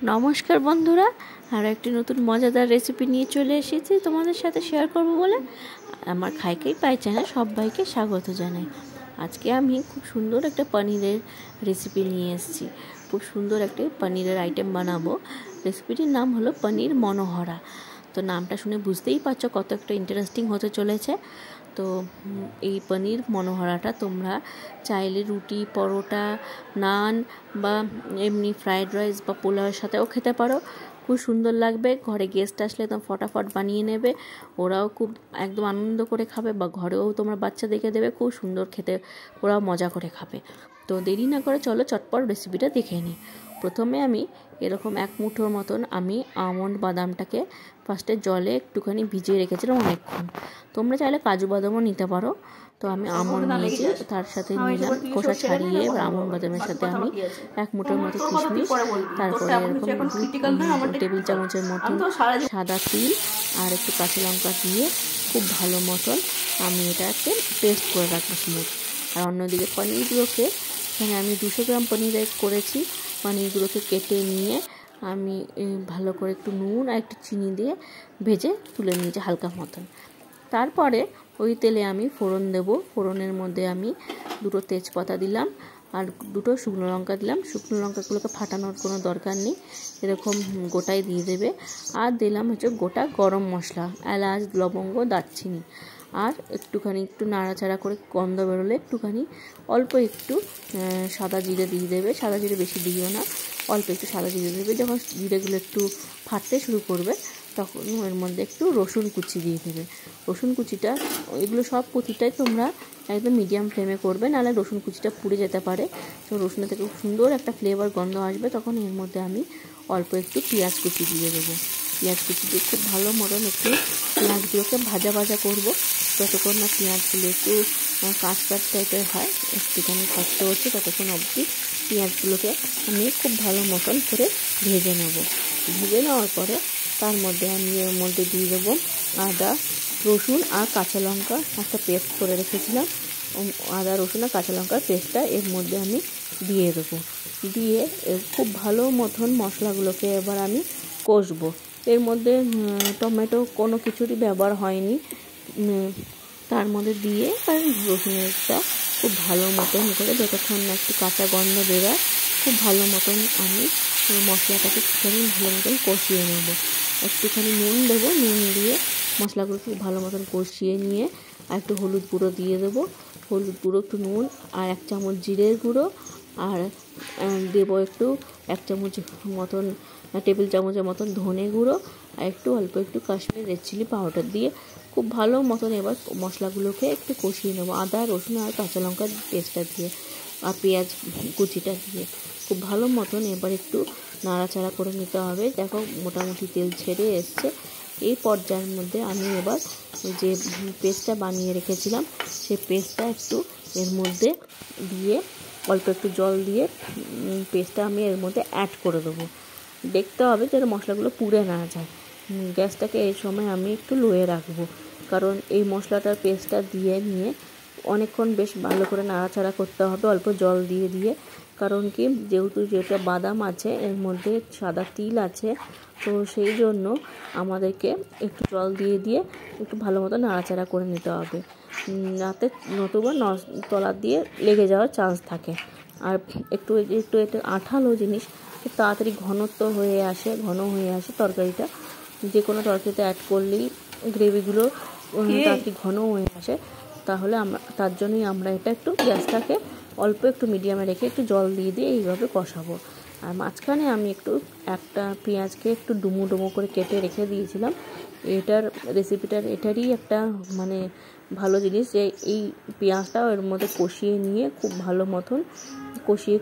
নমস্কার বন্ধুরা, আরও একটি নতুন মজাদার রেসিপি নিয়ে চলে এসেছি তোমাদের সাথে শেয়ার করব বলে। আমার খাইকেই পাই চ্যানেলে সবাইকে স্বাগত জানাই। আজকে আমি খুব সুন্দর একটা পনিরের রেসিপি নিয়ে এসেছি। খুব সুন্দর একটি পনিরের আইটেম বানাবো। রেসিপিটির নাম হলো পনির মনোহরা। তো নামটা শুনে বুঝতেই পারছো কত একটা ইন্টারেস্টিং হতে চলেছে। তো এই পনির মনোহরাটা তোমরা চাইলে রুটি, পরোটা, নান বা এমনি ফ্রায়েড রাইস বা পোলাওয়ের সাথেও খেতে পারো। খুব সুন্দর লাগবে। ঘরে গেস্ট আসলে তো ফটাফট বানিয়ে নেবে, ওরাও খুব একদম আনন্দ করে খাবে, বা ঘরেও তোমরা বাচ্চাদেরকে দেবে, খুব সুন্দর খেতে, ওরাও মজা করে খাবে। তো দেরি না করে চলো চটপট রেসিপিটা দেখে নিই। প্রথমে আমি এরকম এক মুঠোর মতন আমি আমন্ড বাদামটাকে ফার্স্টে জলে একটুখানি ভিজিয়ে রেখেছিলাম অনেকক্ষণ। তোমরা চাইলে কাজু বাদামও নিতে পারো। তো আমি আমন্ড নিয়েছি, তার সাথে নিলাম খোসা ছাড়িয়ে, এবার আমন্ড বাদামের সাথে আমি এক মুঠোর মতো কিশমিশ, তারপরে এরকম 2 টেবিল চামচের মতন সাদা তিল আর একটু কাঁচা লঙ্কা দিয়ে খুব ভালো মতন আমি এটাকে পেস্ট করে রাখবো স্মুথ। আর অন্যদিকে পনিরগুলোকে, এখানে আমি 200 গ্রাম পনির করেছি, পনিরগুলোকে কেটে নিয়ে আমি ভালো করে একটু নুন আর একটু চিনি দিয়ে ভেজে তুলে নিয়েছি হালকা মতন। তারপরে ওই তেলে আমি ফোড়ন দেব। ফোড়নের মধ্যে আমি 2টো তেজপাতা দিলাম আর 2টো শুকনো লঙ্কা দিলাম। শুকনো লঙ্কাগুলোকে ফাটানোর কোনো দরকার নেই, এরকম গোটাই দিয়ে দেবে। আর দিলাম হচ্ছে গোটা গরম মশলা, এলাচ, লবঙ্গ, দারচিনি। আর একটু নাড়াচাড়া করে গন্ধ বেরোলে একটুখানি অল্প একটু সাদা জিরে দিয়ে দেবে। সাদা জিরে বেশি দিও না, অল্প একটু সাদা জিরে দেবে। যখন জিরেগুলো একটু ফাটতে শুরু করবে তখন এর মধ্যে একটু রসুন কুচি দিয়ে দেবে। রসুন কুচিটা, এগুলো সব প্রতিটাই তোমরা একদম মিডিয়াম ফ্লেমে করবে, নাহলে রসুন কুচিটা পুড়ে যেতে পারে। তো রসুনের থেকে খুব সুন্দর একটা ফ্লেভার গন্ধ আসবে, তখন এর মধ্যে আমি অল্প একটু পেঁয়াজ কুচি দিয়ে দেবো। পেঁয়াজ কুচি দিয়ে খুব ভালো মতন একটু পেঁয়াজগুলোকে ভাজা ভাজা করবো, যতক্ষণ না পেঁয়াজগুলো একটু কাঁচ টাইপের হয়, একটুখানি ভাজতে হচ্ছে, ততক্ষণ অবধি পেঁয়াজগুলোকে আমি খুব ভালো মতন করে ভেজে নেব। ভেজে নেওয়ার পরে তার মধ্যে আমি এর মধ্যে দিয়ে দেবো আদা, রসুন আর কাঁচা লঙ্কা একটা পেস্ট করে রেখেছিলাম। আদা, রসুন আর কাঁচা লঙ্কার পেস্টটা এর মধ্যে আমি দিয়ে দেবো। দিয়ে খুব ভালো মতন মশলাগুলোকে এবার আমি কষবো। এর মধ্যে টমেটো কোনো কিছুরই ব্যবহার হয়নি, তার মধ্যে দিয়ে আর রসুনেরটা খুব ভালো মতন করে যতক্ষণ না একটু কাঁচা গন্ধ বেরোয় খুব ভালো মতন আমি মশলাটাকে একটুখানি ভালো মতন কষিয়ে নেব। একটুখানি নুন দেবো, নুন দিয়ে মশলাগুলো খুব ভালো মতন কষিয়ে নিয়ে আর একটু হলুদ গুঁড়ো দিয়ে দেবো। হলুদ গুঁড়ো, একটু নুন আর 1 চামচ জিরের গুঁড়ো, আর দেবো একটু 1 চামচ মতন, টেবিল চামচের মতন ধনে গুঁড়ো, আর অল্প একটু কাশ্মীরি রেড চিলি পাউডার দিয়ে খুব ভালো মতন এবার মশলাগুলোকে একটু কষিয়ে নেবো। আদা, রসুন আর কাঁচা লঙ্কার পেস্টটা দিয়ে আর পেঁয়াজ কুচিটা দিয়ে খুব ভালো মতন এবার একটু নাড়াচাড়া করে নিতে হবে। দেখো মোটামুটি তেল ছেড়ে এসছে। এই পর্যায়ের মধ্যে আমি এবার যে পেস্টটা বানিয়ে রেখেছিলাম সেই পেস্টটা একটু এর মধ্যে দিয়ে অল্প একটু জল দিয়ে পেস্টটা আমি এর মধ্যে অ্যাড করে দেবো। দেখতে হবে যেন মশলাগুলো পুড়ে না যায়। গ্যাসটাকে এই সময় আমি একটু লোয়ে রাখবো, কারণ এই মশলাটার পেস্টটা দিয়ে নিয়ে অনেকক্ষণ বেশ ভালো করে নাড়াচাড়া করতে হবে অল্প জল দিয়ে দিয়ে। কারণ কি, যেটা বাদাম আছে এর মধ্যে সাদা তিল আছে, তো সেই জন্য আমাদেরকে একটু জল দিয়ে দিয়ে একটু ভালো মতো নাড়াচাড়া করে নিতে হবে, যাতে নতুবা তলা দিয়ে লেগে যাওয়ার চান্স থাকে। আর একটু এটা আঠালো জিনিস, খুব তাড়াতাড়ি ঘন হয়ে আসে তরকারিটা। যে কোনো তরকারিতে অ্যাড করলেই গ্রেভিগুলো তাড়াতাড়ি ঘন হয়ে আসে। তাহলে তার জন্যই আমরা এটা একটু গ্যাসটাকে অল্প একটু মিডিয়ামে রেখে একটু জল দিয়ে দিয়ে এইভাবে কষাবো। আর মাঝখানে আমি একটা পেঁয়াজকে একটু ডুমো ডুমো করে কেটে রেখে দিয়েছিলাম। এটারই একটা মানে ভালো জিনিস যে এই পেঁয়াজটাও এর মধ্যে কষিয়ে নিয়ে খুব ভালো মতন কষিয়ে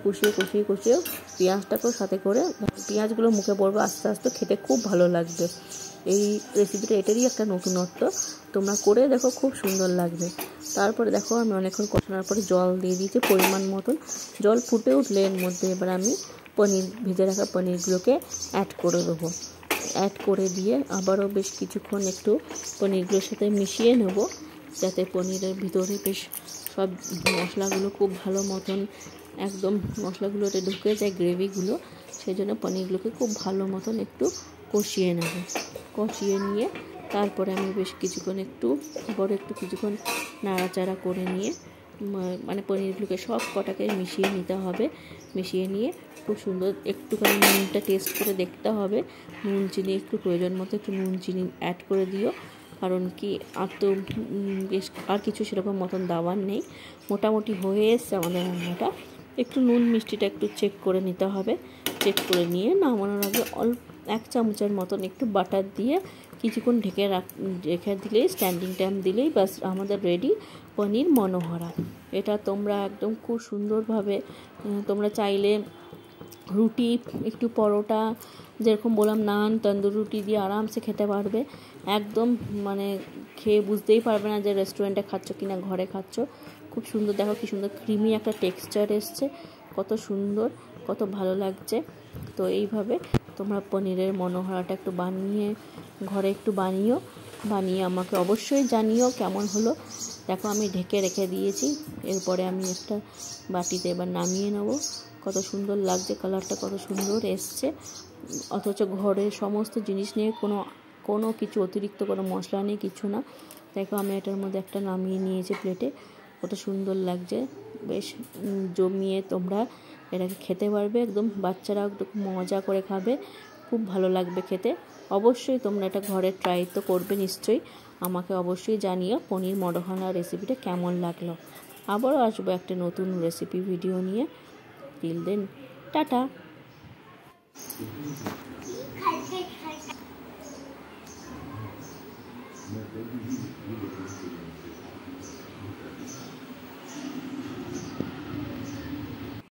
পেঁয়াজটাকেও সাথে করে, পেঁয়াজগুলো মুখে পড়বে আস্তে আস্তে, খেতে খুব ভালো লাগবে। এই রেসিপিটা এটারই একটা নতুনত্ব, তোমরা করে দেখো, খুব সুন্দর লাগবে। তারপরে দেখো আমি অনেকক্ষণ কষানোর পরে জল দিয়ে দিয়েছি পরিমাণ মতন। জল ফুটে উঠলে এর মধ্যে এবার আমি ভেজে রাখা পনিরগুলোকে অ্যাড করে দেবো। অ্যাড করে দিয়ে আবারও বেশ কিছুক্ষণ একটু পনিরগুলোর সাথে মিশিয়ে নেব, যাতে পনিরের ভিতরে বেশ সব মশলাগুলো খুব ভালো মতন একদম মশলাগুলোতে ঢুকে যায়, গ্রেভিগুলো। সেই জন্য পনিরগুলোকে খুব ভালো মতন একটু কষিয়ে নেব। কষিয়ে নিয়ে তারপরে আমি বেশ কিছুক্ষণ কিছুক্ষণ নাড়াচাড়া করে নিয়ে মানে পনিরগুলোকে সব কটাকে মিশিয়ে নিতে হবে। মিশিয়ে নিয়ে খুব সুন্দর একটুখানি নুনটা টেস্ট করে দেখতে হবে। নুন চিনি একটু প্রয়োজন মতো একটু নুন চিনি অ্যাড করে দিও, কারণ কি আর তো বেশ আর কিছু সেরকম মতন দেওয়ার নেই। মোটামুটি হয়ে এসছে আমাদের রান্নাটা। একটু নুন মিষ্টিটা একটু চেক করে নিতে হবে। চেক করে নিয়ে নামানোর আগে অল্প 1 চামচের মতন একটু বাটার দিয়ে কিছুক্ষণ রেখে দিলেই, স্ট্যান্ডিং টাইম দিলেই বাস আমাদের রেডি পনির মনোহরা। এটা তোমরা একদম খুব সুন্দরভাবে তোমরা চাইলে রুটি, একটু পরোটা, যেরকম বললাম নান, তন্দুর রুটি দিয়ে আরামসে খেতে পারবে। একদম মানে খেয়ে বুঝতেই পারবে না যে রেস্টুরেন্টে খাচ্ছ কি না ঘরে খাচ্ছ। খুব সুন্দর, দেখো কি সুন্দর ক্রিমি একটা টেক্সচার এসছে, কত সুন্দর, কত ভালো লাগছে। তো এইভাবে তোমরা পনিরের মনোহরাটা একটু ঘরে একটু বানিয়ে আমাকে অবশ্যই জানিও কেমন হলো। দেখো আমি ঢেকে রেখে দিয়েছি। এরপরে আমি একটা বাটিতে এবার নামিয়ে নেব। কত সুন্দর লাগছে, কালারটা কত সুন্দর এসছে, অথচ ঘরের সমস্ত জিনিস নিয়ে কোনো কিছু অতিরিক্ত কোনো মশলা নেই, কিছু না। দেখো আমি এটার মধ্যে একটা নামিয়ে নিয়েছি প্লেটে, কত সুন্দর লাগছে। বেশ জমিয়ে তোমরা এটাকে খেতে পারবে, একদম বাচ্চারা একটু মজা করে খাবে, খুব ভালো লাগবে খেতে। অবশ্যই তোমরা এটা ঘরে ট্রাই তো করবে নিশ্চয়ই। আমাকে অবশ্যই জানিও পনির মনোহরা রেসিপিটা কেমন লাগলো। আবারও আসবো একটা নতুন রেসিপি ভিডিও নিয়ে। Till then, tata.